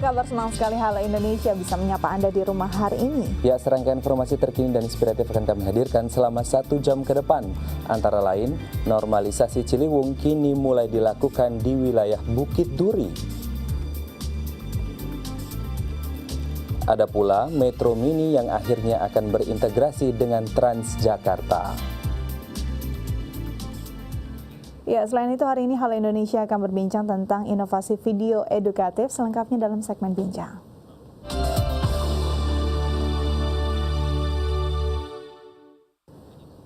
kabar? Senang sekali Halo Indonesia bisa menyapa Anda di rumah hari ini. Ya, serangkaian informasi terkini dan inspiratif akan kami hadirkan selama 1 jam ke depan. Antara lain, normalisasi Ciliwung kini mulai dilakukan di wilayah Bukit Duri. Ada pula Metro Mini yang akhirnya akan berintegrasi dengan Transjakarta. Ya, selain itu hari ini Halo Indonesia akan berbincang tentang inovasi video edukatif, selengkapnya dalam segmen bincang.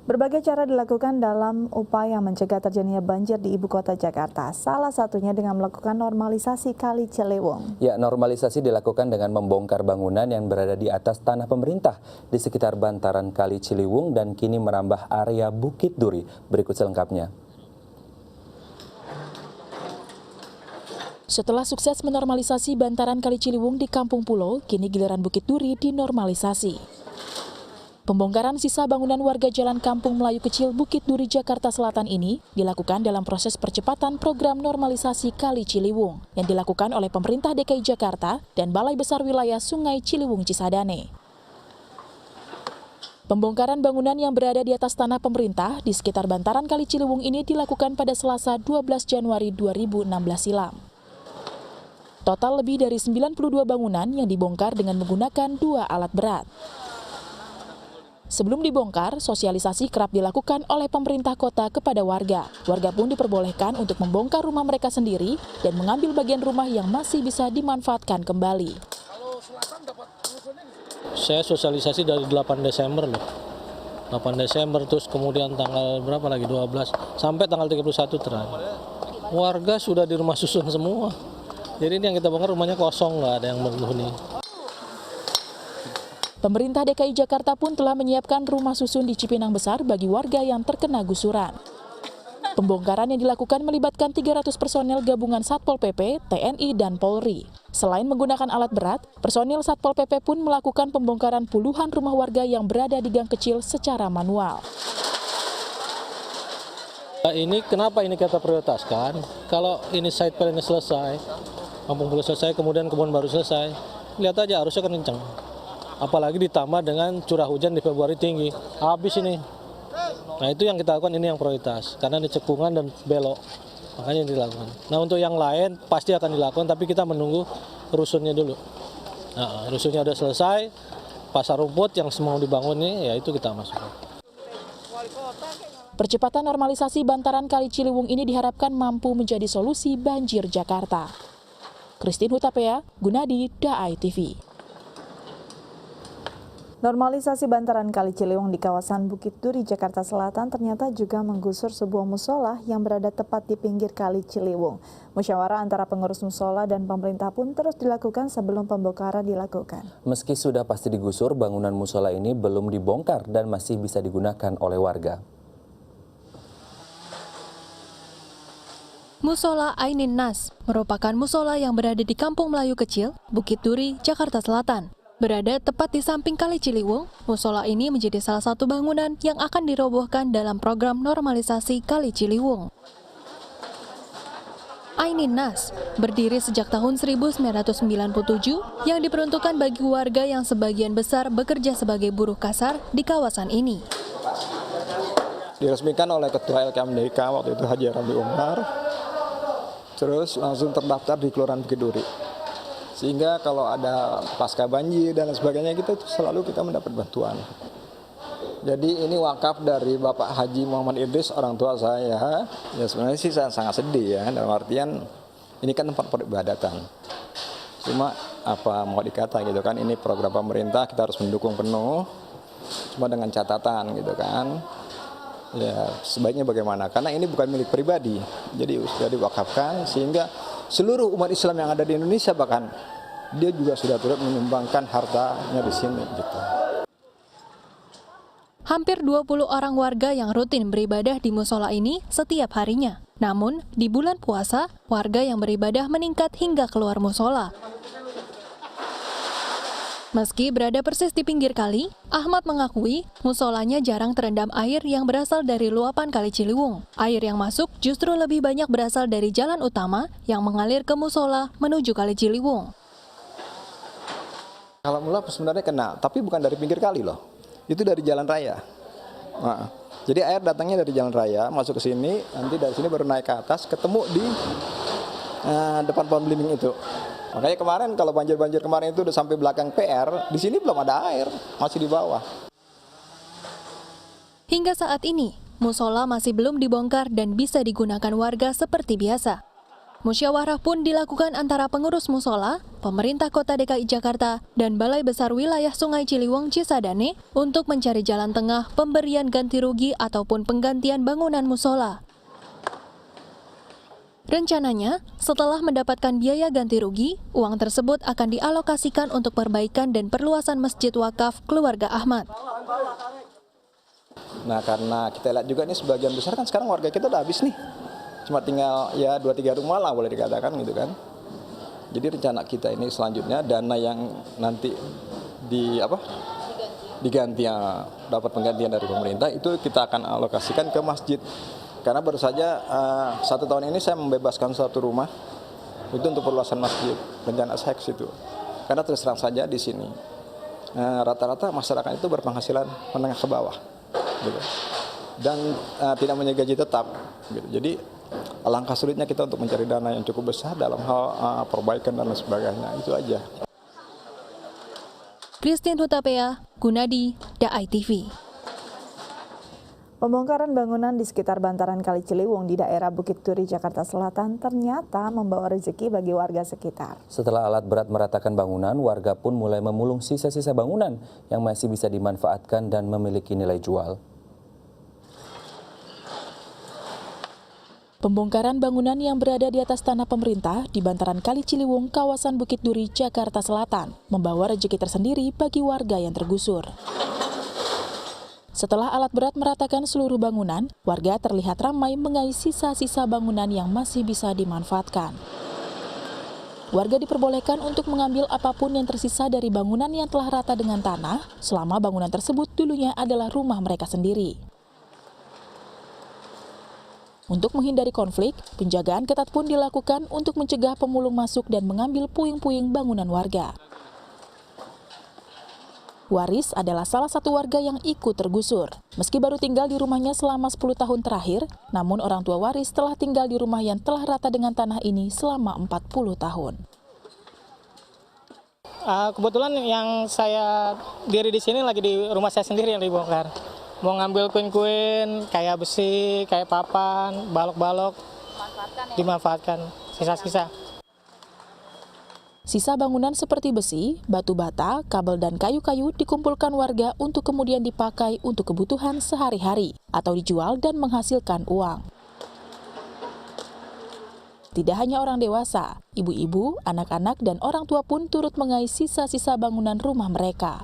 Berbagai cara dilakukan dalam upaya mencegah terjadinya banjir di ibu kota Jakarta. Salah satunya dengan melakukan normalisasi Kali Ciliwung. Ya, normalisasi dilakukan dengan membongkar bangunan yang berada di atas tanah pemerintah di sekitar bantaran Kali Ciliwung dan kini merambah area Bukit Duri. Berikut selengkapnya. Setelah sukses menormalisasi bantaran Kali Ciliwung di Kampung Pulo, kini giliran Bukit Duri dinormalisasi. Pembongkaran sisa bangunan warga Jalan Kampung Melayu Kecil Bukit Duri Jakarta Selatan ini dilakukan dalam proses percepatan program normalisasi Kali Ciliwung yang dilakukan oleh pemerintah DKI Jakarta dan Balai Besar Wilayah Sungai Ciliwung Cisadane. Pembongkaran bangunan yang berada di atas tanah pemerintah di sekitar bantaran Kali Ciliwung ini dilakukan pada Selasa 12 Januari 2016 silam. Total lebih dari 92 bangunan yang dibongkar dengan menggunakan 2 alat berat. Sebelum dibongkar, sosialisasi kerap dilakukan oleh pemerintah kota kepada warga. Warga pun diperbolehkan untuk membongkar rumah mereka sendiri dan mengambil bagian rumah yang masih bisa dimanfaatkan kembali. Saya sosialisasi dari 8 Desember loh. 8 Desember terus kemudian tanggal berapa lagi 12 sampai tanggal 31 terakhir. Warga sudah di rumah susun semua. Jadi ini yang kita bongkar rumahnya kosong, nggak ada yang berhuni. Pemerintah DKI Jakarta pun telah menyiapkan rumah susun di Cipinang Besar bagi warga yang terkena gusuran. Pembongkaran yang dilakukan melibatkan 300 personel gabungan Satpol PP, TNI, dan Polri. Selain menggunakan alat berat, personil Satpol PP pun melakukan pembongkaran puluhan rumah warga yang berada di gang kecil secara manual. Ini kenapa ini kita prioritaskan? Kalau ini site plan selesai, Kampung Pulo selesai, kemudian kebun baru selesai, lihat aja arusnya kan kencang. Apalagi ditambah dengan curah hujan di Februari tinggi, habis ini. Nah itu yang kita lakukan, ini yang prioritas, karena ini cekungan dan belok, makanya dilakukan. Nah untuk yang lain pasti akan dilakukan, tapi kita menunggu rusunnya dulu. Nah, rusunnya udah selesai, pasar rumput yang mau dibangun ini, ya itu kita masukkan. Percepatan normalisasi bantaran Kali Ciliwung ini diharapkan mampu menjadi solusi banjir Jakarta. Christine Hutapea, Gunadi, Daai TV. Normalisasi bantaran Kali Ciliwung di kawasan Bukit Duri, Jakarta Selatan ternyata juga menggusur sebuah musola yang berada tepat di pinggir Kali Ciliwung. Musyawarah antara pengurus musola dan pemerintah pun terus dilakukan sebelum pembongkaran dilakukan. Meski sudah pasti digusur, bangunan musola ini belum dibongkar dan masih bisa digunakan oleh warga. Musola Ainin Nas merupakan musola yang berada di Kampung Melayu Kecil, Bukit Duri, Jakarta Selatan. Berada tepat di samping Kali Ciliwung, musola ini menjadi salah satu bangunan yang akan dirobohkan dalam program normalisasi Kali Ciliwung. Ainin Nas berdiri sejak tahun 1997 yang diperuntukkan bagi warga yang sebagian besar bekerja sebagai buruh kasar di kawasan ini. Diresmikan oleh Ketua LKMDK waktu itu Haji Ramli Umar, terus langsung terdaftar di Kelurahan Bukit Duri. Sehingga kalau ada pasca banjir dan sebagainya kita mendapat bantuan. Jadi ini wakaf dari Bapak Haji Muhammad Idris, orang tua saya. Ya sebenarnya sih saya sangat sedih ya, dalam artian ini kan tempat peribadatan. Cuma apa mau dikata gitu kan, ini program pemerintah kita harus mendukung penuh. Cuma dengan catatan gitu kan. Ya sebaiknya bagaimana? Karena ini bukan milik pribadi, jadi sudah diwakafkan sehingga seluruh umat Islam yang ada di Indonesia bahkan dia juga sudah turut menyumbangkan hartanya di sini. Gitu. Hampir 20 orang warga yang rutin beribadah di musola ini setiap harinya. Namun di bulan puasa, warga yang beribadah meningkat hingga keluar musola. Meski berada persis di pinggir kali, Ahmad mengakui musolanya jarang terendam air yang berasal dari luapan Kali Ciliwung. Air yang masuk justru lebih banyak berasal dari jalan utama yang mengalir ke musola menuju Kali Ciliwung. Kalau meluap sebenarnya kena, tapi bukan dari pinggir kali loh. Itu dari jalan raya. Nah, jadi air datangnya dari jalan raya, masuk ke sini, nanti dari sini baru naik ke atas, ketemu di depan pohon belimbing itu. Makanya kemarin kalau banjir-banjir kemarin itu udah sampai belakang PR, di sini belum ada air, masih di bawah. Hingga saat ini, musola masih belum dibongkar dan bisa digunakan warga seperti biasa. Musyawarah pun dilakukan antara pengurus musola, pemerintah Kota DKI Jakarta, dan Balai Besar Wilayah Sungai Ciliwung Cisadane untuk mencari jalan tengah pemberian ganti rugi ataupun penggantian bangunan musola. Rencananya, setelah mendapatkan biaya ganti rugi, uang tersebut akan dialokasikan untuk perbaikan dan perluasan Masjid Wakaf Keluarga Ahmad. Nah, karena kita lihat juga nih sebagian besar kan sekarang warga kita udah habis nih. Cuma tinggal ya 2-3 rumah lah boleh dikatakan gitu kan. Jadi rencana kita ini selanjutnya dana yang nanti diganti dapat penggantian dari pemerintah itu kita akan alokasikan ke masjid. Karena baru saja 1 tahun ini saya membebaskan 1 rumah itu untuk perluasan masjid. Rencana saya ke situ. Karena terus terang saja di sini rata-rata masyarakat itu berpenghasilan menengah ke bawah, gitu. Dan tidak punya gaji tetap. Gitu. Jadi alangkah sulitnya kita untuk mencari dana yang cukup besar dalam hal perbaikan dan lain sebagainya. Itu aja. Christine Hutapea, Gunadi, DAI TV. Pembongkaran bangunan di sekitar bantaran Kali Ciliwung di daerah Bukit Duri, Jakarta Selatan ternyata membawa rezeki bagi warga sekitar. Setelah alat berat meratakan bangunan, warga pun mulai memulung sisa-sisa bangunan yang masih bisa dimanfaatkan dan memiliki nilai jual. Pembongkaran bangunan yang berada di atas tanah pemerintah di bantaran Kali Ciliwung, kawasan Bukit Duri, Jakarta Selatan, membawa rezeki tersendiri bagi warga yang tergusur. Setelah alat berat meratakan seluruh bangunan, warga terlihat ramai mengais sisa-sisa bangunan yang masih bisa dimanfaatkan. Warga diperbolehkan untuk mengambil apapun yang tersisa dari bangunan yang telah rata dengan tanah, selama bangunan tersebut dulunya adalah rumah mereka sendiri. Untuk menghindari konflik, penjagaan ketat pun dilakukan untuk mencegah pemulung masuk dan mengambil puing-puing bangunan warga. Waris adalah salah satu warga yang ikut tergusur. Meski baru tinggal di rumahnya selama 10 tahun terakhir, namun orang tua Waris telah tinggal di rumah yang telah rata dengan tanah ini selama 40 tahun. Kebetulan yang saya diri di sini lagi di rumah saya sendiri yang dibongkar. Mau ngambil koin-koin, kayak besi, kayak papan, balok-balok, dimanfaatkan, sisa-sisa. Sisa bangunan seperti besi, batu bata, kabel dan kayu-kayu dikumpulkan warga untuk kemudian dipakai untuk kebutuhan sehari-hari atau dijual dan menghasilkan uang. Tidak hanya orang dewasa, ibu-ibu, anak-anak, dan orang tua pun turut mengais sisa-sisa bangunan rumah mereka.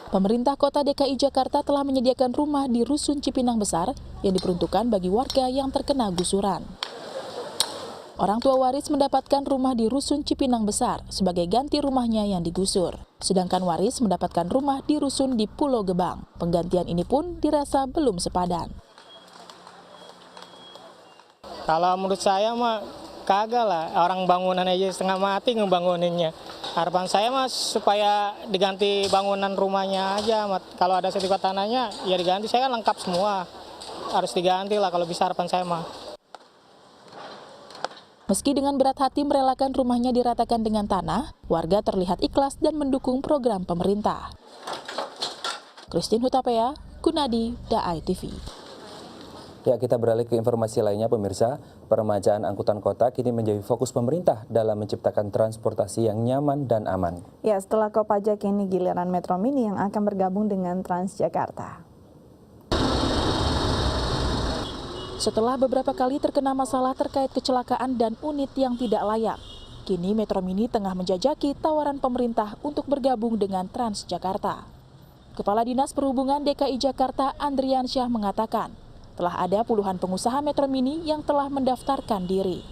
Pemerintah Kota DKI Jakarta telah menyediakan rumah di Rusun Cipinang Besar yang diperuntukkan bagi warga yang terkena gusuran. Orang tua Waris mendapatkan rumah di Rusun Cipinang Besar sebagai ganti rumahnya yang digusur. Sedangkan Waris mendapatkan rumah di Rusun di Pulau Gebang. Penggantian ini pun dirasa belum sepadan. Kalau menurut saya mah kagak lah, orang bangunan aja setengah mati ngebanguninnya. Harapan saya mah supaya diganti bangunan rumahnya aja. Kalau ada sertifikat tanahnya ya diganti, saya kan lengkap semua. Harus diganti lah kalau bisa, harapan saya mah. Meski dengan berat hati merelakan rumahnya diratakan dengan tanah, warga terlihat ikhlas dan mendukung program pemerintah. Christine Hutapea, Gunadi, DAI TV. Ya, kita beralih ke informasi lainnya pemirsa. Peremajaan angkutan kota kini menjadi fokus pemerintah dalam menciptakan transportasi yang nyaman dan aman. Ya, setelah Kopaja kini giliran Metro Mini yang akan bergabung dengan Transjakarta. Setelah beberapa kali terkena masalah terkait kecelakaan dan unit yang tidak layak, kini Metro Mini tengah menjajaki tawaran pemerintah untuk bergabung dengan Transjakarta. Kepala Dinas Perhubungan DKI Jakarta Andrian Syah mengatakan, telah ada puluhan pengusaha Metro Mini yang telah mendaftarkan diri.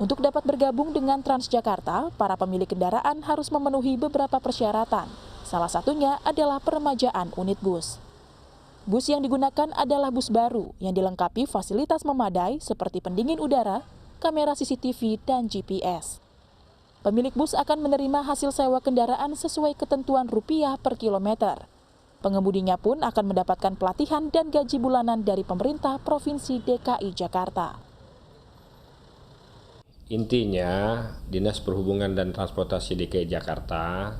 Untuk dapat bergabung dengan Transjakarta, para pemilik kendaraan harus memenuhi beberapa persyaratan. Salah satunya adalah peremajaan unit bus. Bus yang digunakan adalah bus baru yang dilengkapi fasilitas memadai seperti pendingin udara, kamera CCTV, dan GPS. Pemilik bus akan menerima hasil sewa kendaraan sesuai ketentuan rupiah per kilometer. Pengemudinya pun akan mendapatkan pelatihan dan gaji bulanan dari pemerintah Provinsi DKI Jakarta. Intinya, Dinas Perhubungan dan Transportasi DKI Jakarta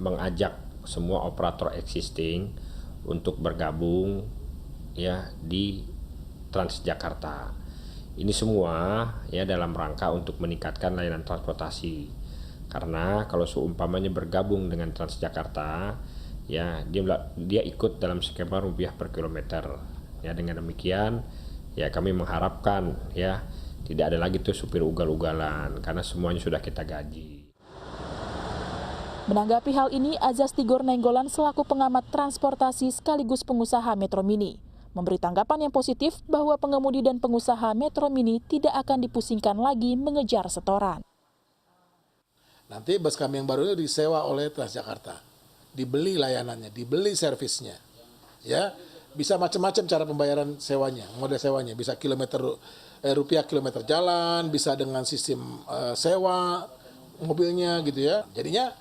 mengajak semua operator existing untuk bergabung di Transjakarta. Ini semua dalam rangka untuk meningkatkan layanan transportasi. Karena kalau seumpamanya bergabung dengan Transjakarta, dia ikut dalam skema rupiah per kilometer. Dengan demikian, kami mengharapkan tidak ada lagi tuh supir ugal-ugalan karena semuanya sudah kita gaji. Menanggapi hal ini, Azas Tigor Nainggolan selaku pengamat transportasi sekaligus pengusaha Metro Mini memberi tanggapan yang positif bahwa pengemudi dan pengusaha Metro Mini tidak akan dipusingkan lagi mengejar setoran. Nanti bus kami yang baru itu disewa oleh Transjakarta, dibeli layanannya, dibeli servisnya, bisa macam-macam cara pembayaran sewanya, model sewanya, bisa rupiah kilometer jalan, bisa dengan sistem sewa mobilnya gitu ya. Jadinya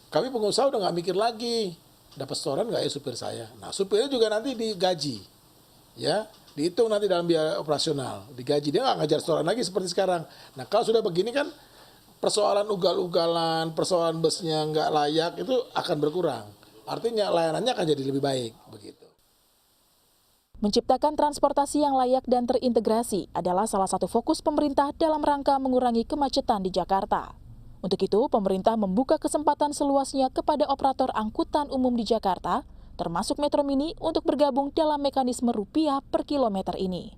kami pengusaha udah nggak mikir lagi dapat setoran nggak supir saya. Nah supirnya juga nanti digaji. Dihitung nanti dalam biaya operasional, digaji, dia nggak ngajar setoran lagi seperti sekarang. Nah kalau sudah begini kan persoalan ugal-ugalan, persoalan busnya nggak layak itu akan berkurang. Artinya layanannya akan jadi lebih baik begitu. Menciptakan transportasi yang layak dan terintegrasi adalah salah satu fokus pemerintah dalam rangka mengurangi kemacetan di Jakarta. Untuk itu, pemerintah membuka kesempatan seluasnya kepada operator angkutan umum di Jakarta, termasuk Metro Mini, untuk bergabung dalam mekanisme rupiah per kilometer ini.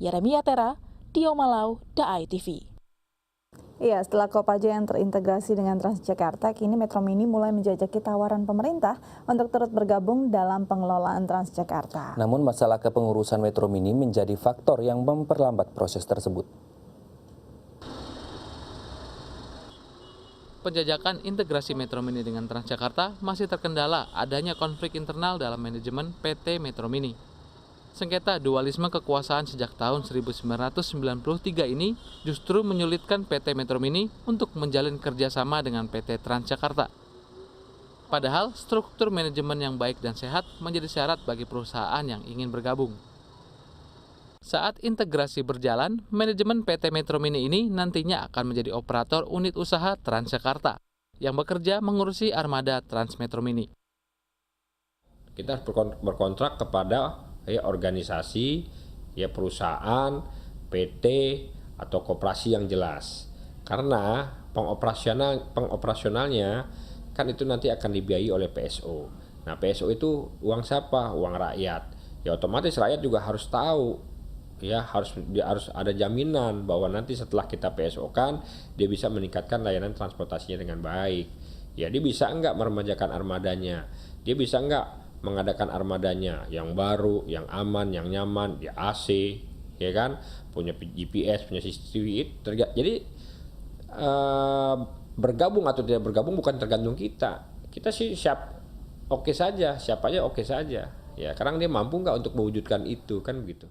Yeremia Tera, Tio Malau, DAI TV. Iya, setelah Kopaja yang terintegrasi dengan Transjakarta, kini Metro Mini mulai menjajaki tawaran pemerintah untuk turut bergabung dalam pengelolaan Transjakarta. Namun masalah kepengurusan Metro Mini menjadi faktor yang memperlambat proses tersebut. Penjajakan integrasi Metro Mini dengan Transjakarta masih terkendala adanya konflik internal dalam manajemen PT Metro Mini. Sengketa dualisme kekuasaan sejak tahun 1993 ini justru menyulitkan PT Metro Mini untuk menjalin kerjasama dengan PT Transjakarta. Padahal struktur manajemen yang baik dan sehat menjadi syarat bagi perusahaan yang ingin bergabung. Saat integrasi berjalan, manajemen PT Metro Mini ini nantinya akan menjadi operator unit usaha Transjakarta yang bekerja mengurusi armada Trans Metro Mini. Kita berkontrak kepada organisasi, perusahaan, PT atau koperasi yang jelas. Karena pengoperasionalnya kan itu nanti akan dibiayai oleh PSO. Nah, PSO itu uang siapa? Uang rakyat. Ya otomatis rakyat juga harus tahu. Harus ada jaminan bahwa nanti setelah kita PSO-kan dia bisa meningkatkan layanan transportasinya dengan baik. Dia bisa enggak meremajakan armadanya, dia bisa enggak mengadakan armadanya yang baru, yang aman, yang nyaman, di AC, punya GPS, punya CCTV. Jadi bergabung atau tidak bergabung bukan tergantung kita. Kita sih siap aja, karena dia mampu enggak untuk mewujudkan itu, kan begitu.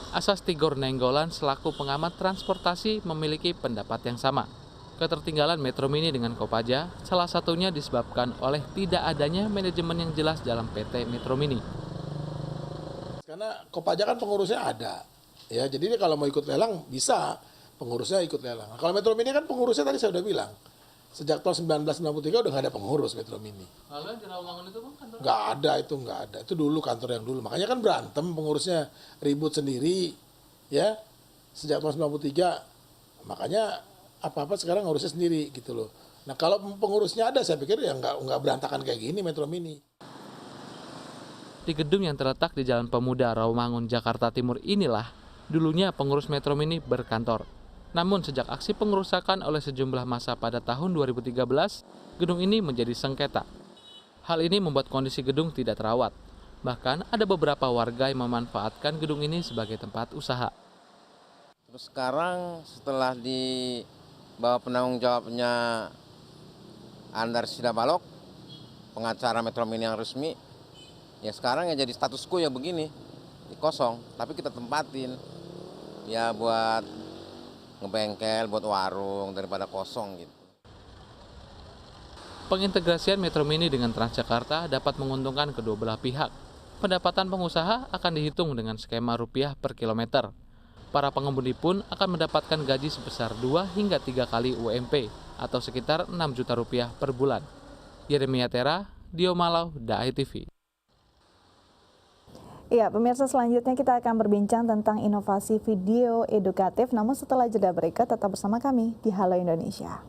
Azas Tigor Nainggolan selaku pengamat transportasi memiliki pendapat yang sama. Ketertinggalan Metro Mini dengan Kopaja salah satunya disebabkan oleh tidak adanya manajemen yang jelas dalam PT Metro Mini. Karena Kopaja kan pengurusnya ada, jadi dia kalau mau ikut lelang bisa, pengurusnya ikut lelang. Kalau Metro Mini kan pengurusnya tadi saya udah bilang, sejak tahun 1993 udah nggak ada pengurus Metro Mini. Lalu yang di Rawamangun itu Bang, kantor? Nggak ada. Itu dulu kantor yang dulu. Makanya kan berantem, pengurusnya ribut sendiri, sejak tahun 93. Makanya apa-apa sekarang ngurusnya sendiri gitu loh. Nah kalau pengurusnya ada, saya pikir ya nggak berantakan kayak gini Metro Mini. Di gedung yang terletak di Jalan Pemuda Rawamangun, Jakarta Timur inilah dulunya pengurus Metro Mini berkantor. Namun sejak aksi pengerusakan oleh sejumlah massa pada tahun 2013, gedung ini menjadi sengketa. Hal ini membuat kondisi gedung tidak terawat. Bahkan ada beberapa warga yang memanfaatkan gedung ini sebagai tempat usaha. Terus sekarang setelah di bawah penanggung jawabnya Andar Sidabalok, pengacara Metro Mini yang resmi, ya sekarang ya jadi status quo ya begini, kosong. Tapi kita tempatin ya buat ngebengkel buat warung daripada kosong gitu. Pengintegrasian Metro Mini dengan Transjakarta dapat menguntungkan kedua belah pihak. Pendapatan pengusaha akan dihitung dengan skema rupiah per kilometer. Para pengemudi pun akan mendapatkan gaji sebesar 2 hingga 3 kali UMP atau sekitar 6 juta rupiah per bulan. Yeremia Tera, Dio Malau, Dai TV. Ya, pemirsa, selanjutnya kita akan berbincang tentang inovasi video edukatif. Namun setelah jeda berikut, tetap bersama kami di Halo Indonesia.